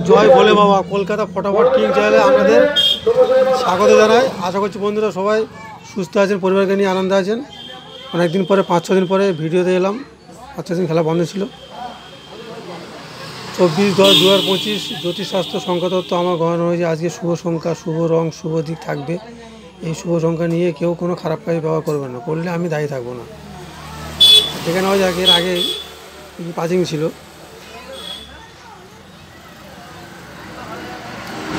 জয় ভোলে বাবা। কলকাতা ফটাফট কিং চ্যানেলে আপনাদের স্বাগত জানাই। আশা করছি বন্ধুরা সবাই সুস্থ আছেন, পরিবারকে নিয়ে আনন্দে আছেন। অনেকদিন পরে 5-6 দিন পরে ভিডিওতে এলাম। 5-6 দিন খেলা বন্ধ ছিল। 24/10/2025 জ্যোতিষশাস্ত্র সংখ্যাতত্ত্ব আমার গণনা হয়েছে। আজকে শুভ সংখ্যা, শুভ রং, শুভ দিক থাকবে। এই শুভ সংখ্যা নিয়ে কেউ কোনো খারাপ কাজে ব্যবহার করবেন না, করলে আমি দায়ী থাকবো না। দেখে নেওয়া যাক এর আগে পাজিং ছিল।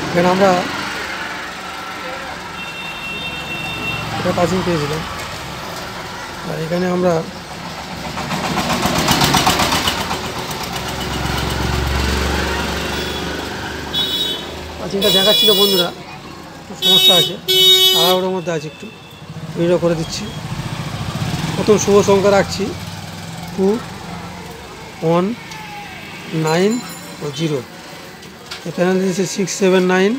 এখানে আমরা এটা পাজিং পেয়েছিলাম, আর এখানে আমরা পাজিংটা দেখাচ্ছিল বন্ধুরা, একটু সমস্যা আছে, তাড়াহুড়োর মধ্যে আছে, একটু ভিডিও করে দিচ্ছি। প্রথম শুভ সংখ্যা রাখছি 2, 1, 9 ও 0। এখানে দিয়েছে 6, 7, 9,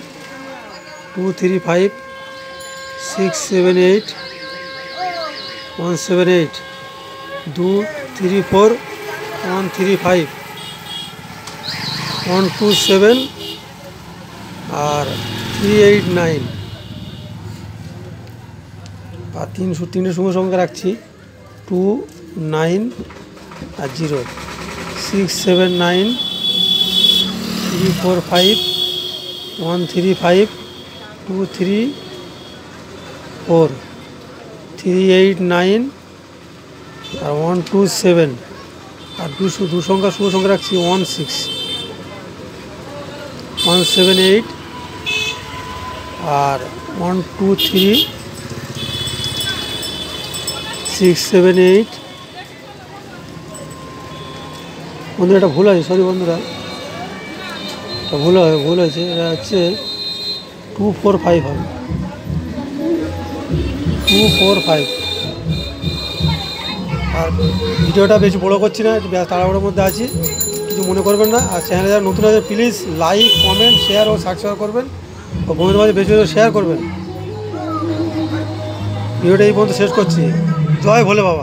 2, 3, 5, 6, 7, 8, 1, 7, 8, 2, 3, 4, 1, 3, 5, 1, 2, 7 আর 3, 8, 9। আর তিনটে শুভ সংখ্যা রাখছি 2, 9 আর 0। 6, 7, 9, 3, 4, 5, 1, 3, 5, 2, 3, 4, 3, 8, 9 আর 1, 2, 7। আর দু সংখ্যা শুভ সংখ্যা রাখছি 1, 6, 1, 7, 8 আর 1, 2, 3, 6, 7, 8। বন্ধুরা এটা ভুল আছে, সরি বন্ধুরা, এটা ভুল হয়েছে। এটা হচ্ছে 2, 4, 5 হবে, 2, 4, 5। আর ভিডিওটা বেশি বড় করছি না, একটু তাড়াহুড়োর মধ্যে আছি, কিছু মনে করবেন না। আর চ্যানেলে যারা নতুন আছে প্লিজ লাইক, কমেন্ট, শেয়ার ও সাবস্ক্রাইব করবেন ও বন্ধুদের মাঝে বেশি বেশি শেয়ার করবেন। ভিডিওটা এই পর্যন্ত শেষ করছি। জয় ভোলে বাবা।